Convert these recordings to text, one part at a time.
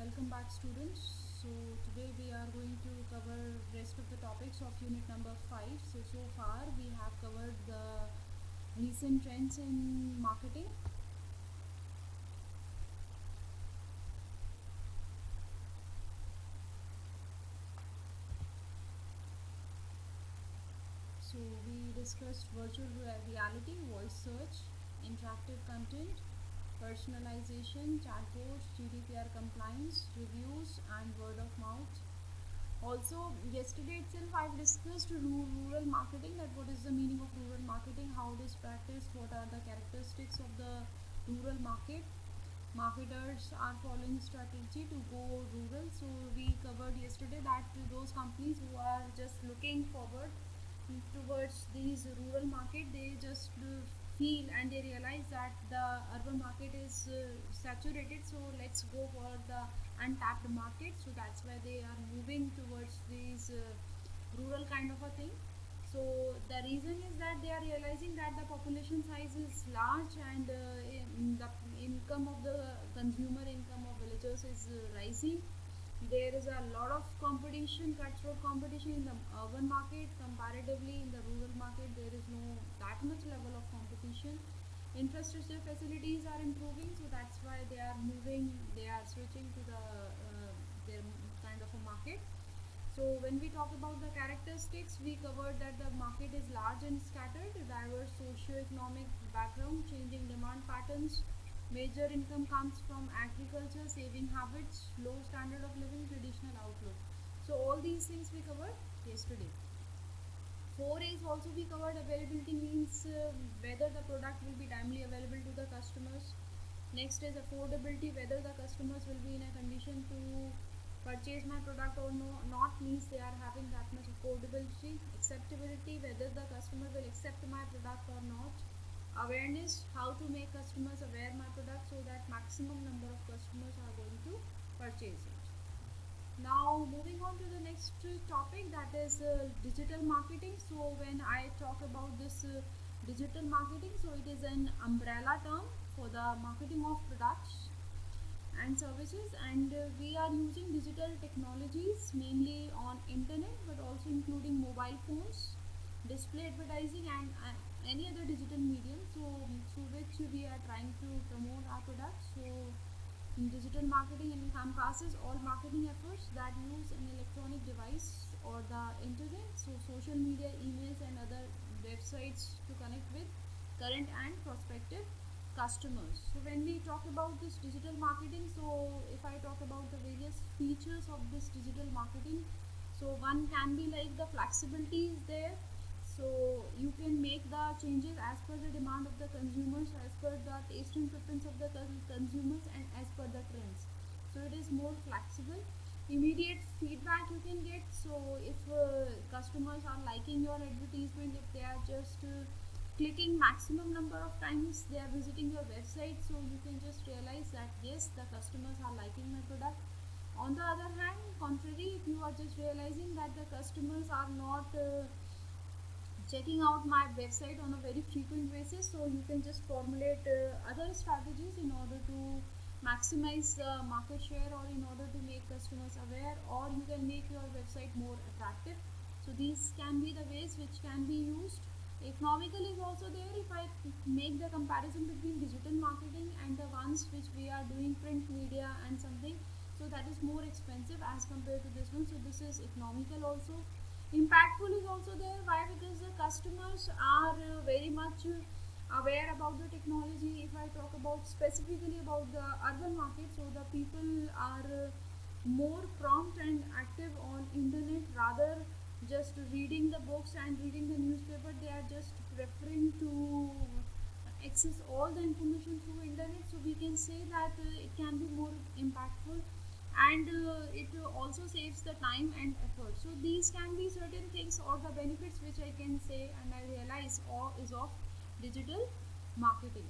Welcome back, students. So today we are going to cover rest of the topics of unit number 5. So far we have covered the recent trends in marketing. So we discussed virtual reality, voice search, interactive content, personalization, chatbots, GDPR compliance, reviews, and word of mouth. Also, yesterday itself I've discussed rural marketing, that what is the meaning of rural marketing, how it is practiced, what are the characteristics of the rural market. Marketers are following strategy to go rural. So we covered yesterday that those companies who are just looking forward towards these rural market, they just feel and they realize that the urban market is saturated, so let's go for the untapped market. So that's why they are moving towards these rural kind of a thing. So the reason is that they are realizing that the population size is large, and the income of the consumer income of villagers is rising. There is a lot of competition, cutthroat competition in the urban market. Comparatively, in the rural market, there is no that much level of competition. Infrastructure facilities are improving, so that's why they are moving. They are switching to their kind of a market. So when we talk about the characteristics, we covered that the market is large and scattered, diverse socio-economic background, changing demand patterns. Major income comes from agriculture, saving habits, low standard of living, traditional outlook. So all these things we covered yesterday. 4 A's also we covered. Availability means whether the product will be timely available to the customers. Next is affordability, whether the customers will be in a condition to purchase my product or not, means they are having that much affordability. Acceptability, whether the customer will accept my product or not. Awareness, how to make customers aware my product so that maximum number of customers are going to purchase it. Now moving on to the next topic, that is digital marketing. So when I talk about this digital marketing, so it is an umbrella term for the marketing of products and services, and we are using digital technologies mainly on internet, but also including mobile phones, display advertising, and any other digital medium, so through which we are trying to promote our products. So digital marketing encompasses all marketing efforts that use an electronic device or the internet, so social media, emails, and other websites to connect with current and prospective customers. So when we talk about this digital marketing, so if I talk about the various features of this digital marketing, so one can be like the flexibility is there, so you can make the changes as per the demand of the consumers, as per the taste and preference of the consumers, and as per the trends. So it is more flexible. Immediate feedback you can get, so if customers are liking your advertisement, if they are just clicking maximum number of times they are visiting your website, so you can just realize that yes, the customers are liking my product. On the other hand, contrary, if you are just realizing that the customers are not checking out my website on a very frequent basis, so you can just formulate other strategies in order to maximize market share, or in order to make customers aware, or you can make your website more attractive. So these can be the ways which can be used. Economical is also there. If I make the comparison between digital marketing and the ones which we are doing print media and something, so that is more expensive as compared to this one, so this is economical also. Impactful is also there. Why? Because the customers are very much aware about the technology. If I talk about specifically about the urban market, so the people are more prompt and active on internet, rather just reading the books and reading the newspaper. They are just preferring to access all the information through internet, so we can say that it can be more impactful, and it also saves the time and effort. So these can be certain things or the benefits which I can say and I realize all is of digital marketing.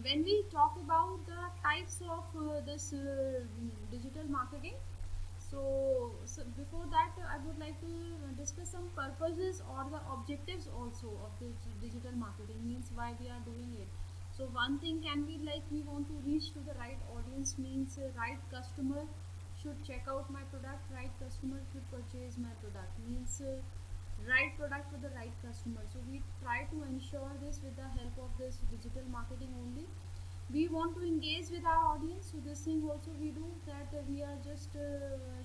When we talk about the types of this digital marketing, so before that I would like to discuss some purposes or the objectives also of the digital marketing, means why we are doing it. So one thing can be like we want to reach to the right audience audience means right customer should check out my product, right customer should purchase my product, means right product for the right customer. So we try to ensure this with the help of this digital marketing only. We want to engage with our audience, so this thing also we do that we are just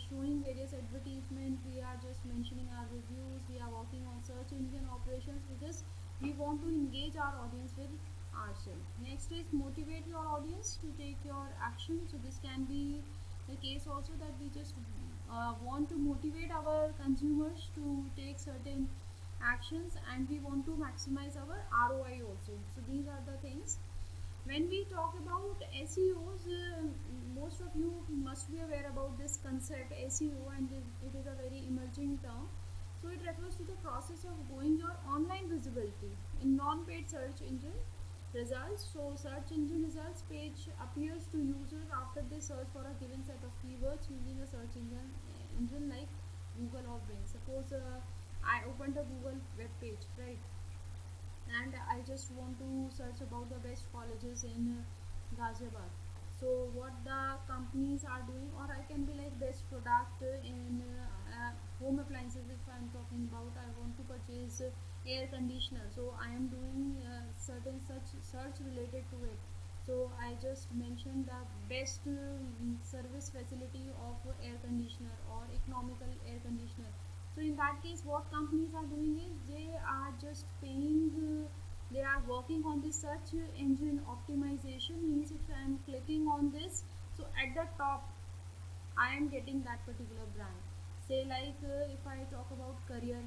showing various advertisement, we are just mentioning our reviews, we are working on search engine operations. With this we want to engage our audience with ourselves. Next is motivate your audience to take your action. So this can be the case also that we just want to motivate our consumers to take certain actions, and we want to maximize our ROI also. So these are the things. When we talk about SEOs, most of you must be aware about this concept SEO, and it is a very emerging term. So it refers to the process of growing your online visibility in non-paid search engine results. So search engine results page appears to users after they search for a given set of keywords using a search engine like Google or Bing. Suppose I opened a Google web page, right? And I just want to search about the best colleges in Ghaziabad. So what the companies are doing, or I can be like best product in home appliances. If I'm talking about, I want to purchase air conditioner, so I am doing certain such search related to it. So I just mentioned the best service facility of air conditioner or economical air conditioner. So in that case what companies are doing is they are just paying they are working on the search engine optimization, means if I am clicking on this, so at the top I am getting that particular brand. Say like if I talk about Carrier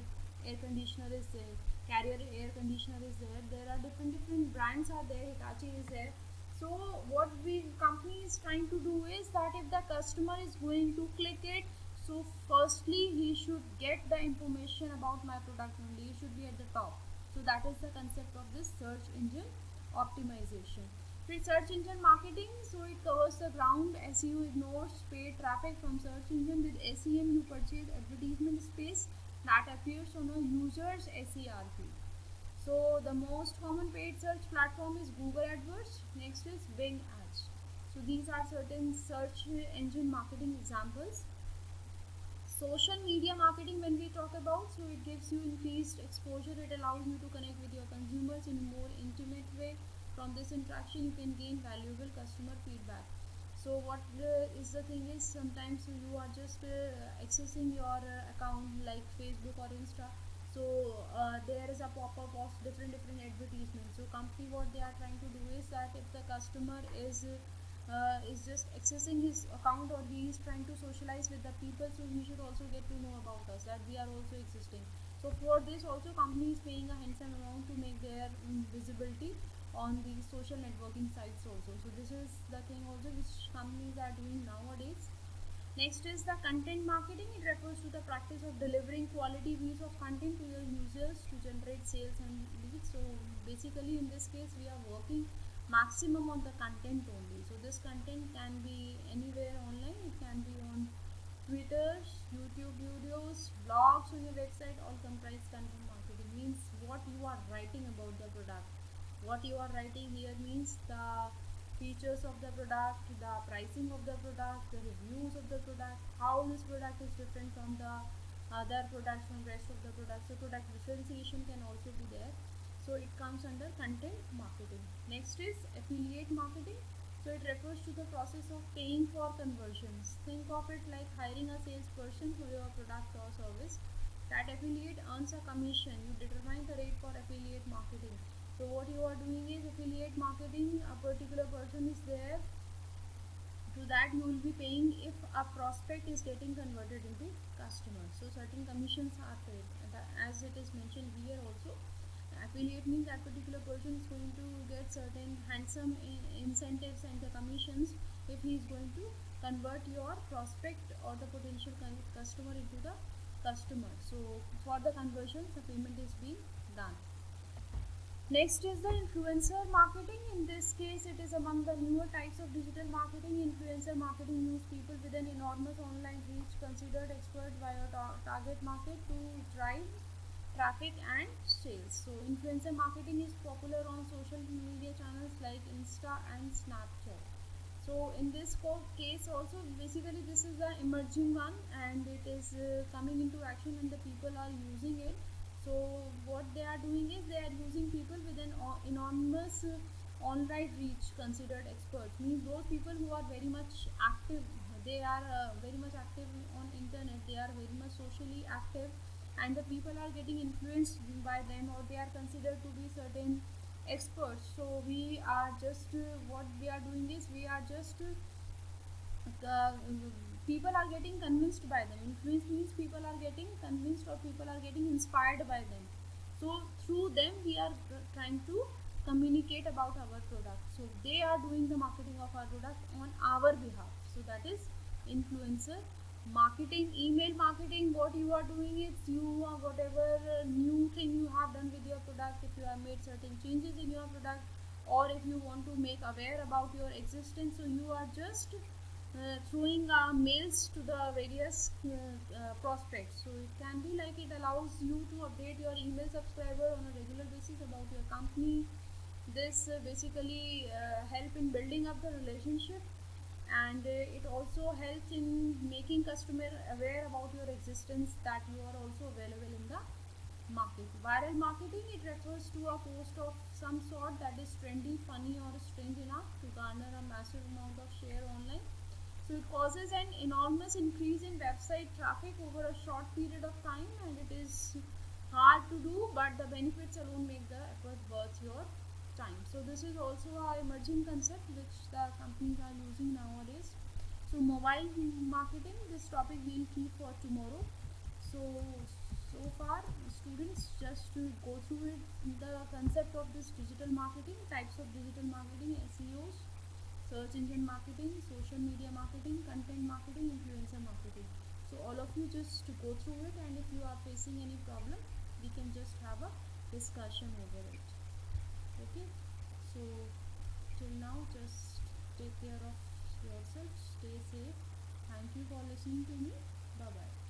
air conditioner is there, Carrier air conditioner is there, there are different brands are there, Hitachi is there. So what we company is trying to do is that if the customer is going to click it, so firstly he should get the information about my product only, it should be at the top. So that is the concept of this search engine optimization. With search engine marketing, so it covers the ground. SEO ignores paid traffic from search engine. With SEM, you purchase advertisement space that appears on a user's SERP. So the most common paid search platform is Google AdWords. Next is Bing Ads. So these are certain search engine marketing examples. Social media marketing, when we talk about, so it gives you increased exposure, it allows you to connect with your consumers in a more intimate way. From this interaction you can gain valuable customer feedback. So what is the thing is, sometimes you are just accessing your account like Facebook or Insta, so there is a pop-up of different advertisements. So company what they are trying to do is that if the customer is just accessing his account, or he is trying to socialize with the people, so he should also get to know about us, that we are also existing. So for this also company is paying a handsome amount to make their visibility on the social networking sites also. So this is the thing also which companies are doing nowadays. Next is the content marketing. It refers to the practice of delivering quality views of content to your users to generate sales and leads. So basically in this case we are working maximum on the content only. So this content can be anywhere online. It can be on Twitter, YouTube videos, blogs on your website, all comprise content marketing. Means what you are writing about the product. What you are writing here means the features of the product, the pricing of the product, the reviews of the product, how this product is different from the other products, from rest of the products. So product differentiation can also be there. So it comes under content marketing. Next is affiliate marketing. So it refers to the process of paying for conversions. Think of it like hiring a salesperson for your product or service. That affiliate earns a commission. You determine the rate for affiliate marketing. So what you are doing is affiliate marketing. A particular person is there, to that you will be paying if a prospect is getting converted into customer. So certain commissions are paid, as it is mentioned here also. Affiliate means that particular person is going to get certain handsome incentives and the commissions if he is going to convert your prospect or the potential customer into the customer. So for the conversions the payment is being done. Next is the influencer marketing. In this case, it is among the newer types of digital marketing. Influencer marketing use people with an enormous online reach, considered expert by a target market, to drive traffic and sales. So influencer marketing is popular on social media channels like Insta and Snapchat. So in this case also, basically this is the emerging one, and it is coming into action and the people are using it. So what they are doing is they are using people with an enormous online reach, considered experts, means those people who are very much active. They are very much active on internet, they are very much socially active, and the people are getting influenced by them, or they are considered to be certain experts. So we are just what we are doing is we are just uh, people are getting convinced by them. Influence means people are getting convinced or people are getting inspired by them. So through them we are trying to communicate about our product. So they are doing the marketing of our product on our behalf. So that is influencer marketing. Email marketing, what you are doing is you are whatever new thing you have done with your product, if you have made certain changes in your product, or if you want to make aware about your existence, so you are just throwing mails to the various prospects. So it can be like it allows you to update your email subscriber on a regular basis about your company. This basically help in building up the relationship, and it also helps in making customer aware about your existence, that you are also available in the market. Viral marketing, it refers to a post of some sort that is trendy, funny, or strange enough to garner a massive amount of share online. So it causes an enormous increase in website traffic over a short period of time, and it is hard to do, but the benefits alone make the effort worth your time. So this is also a emerging concept which the companies are using nowadays. So mobile marketing, this topic we'll keep for tomorrow. So so far students just to go through it, the concept of this digital marketing, types of digital marketing, SEOs, search engine marketing, social media marketing, content marketing, influencer marketing. So all of you just to go through it, and if you are facing any problem, we can just have a discussion over it. Okay, so till now just take care of yourself, stay safe. Thank you for listening to me. Bye bye.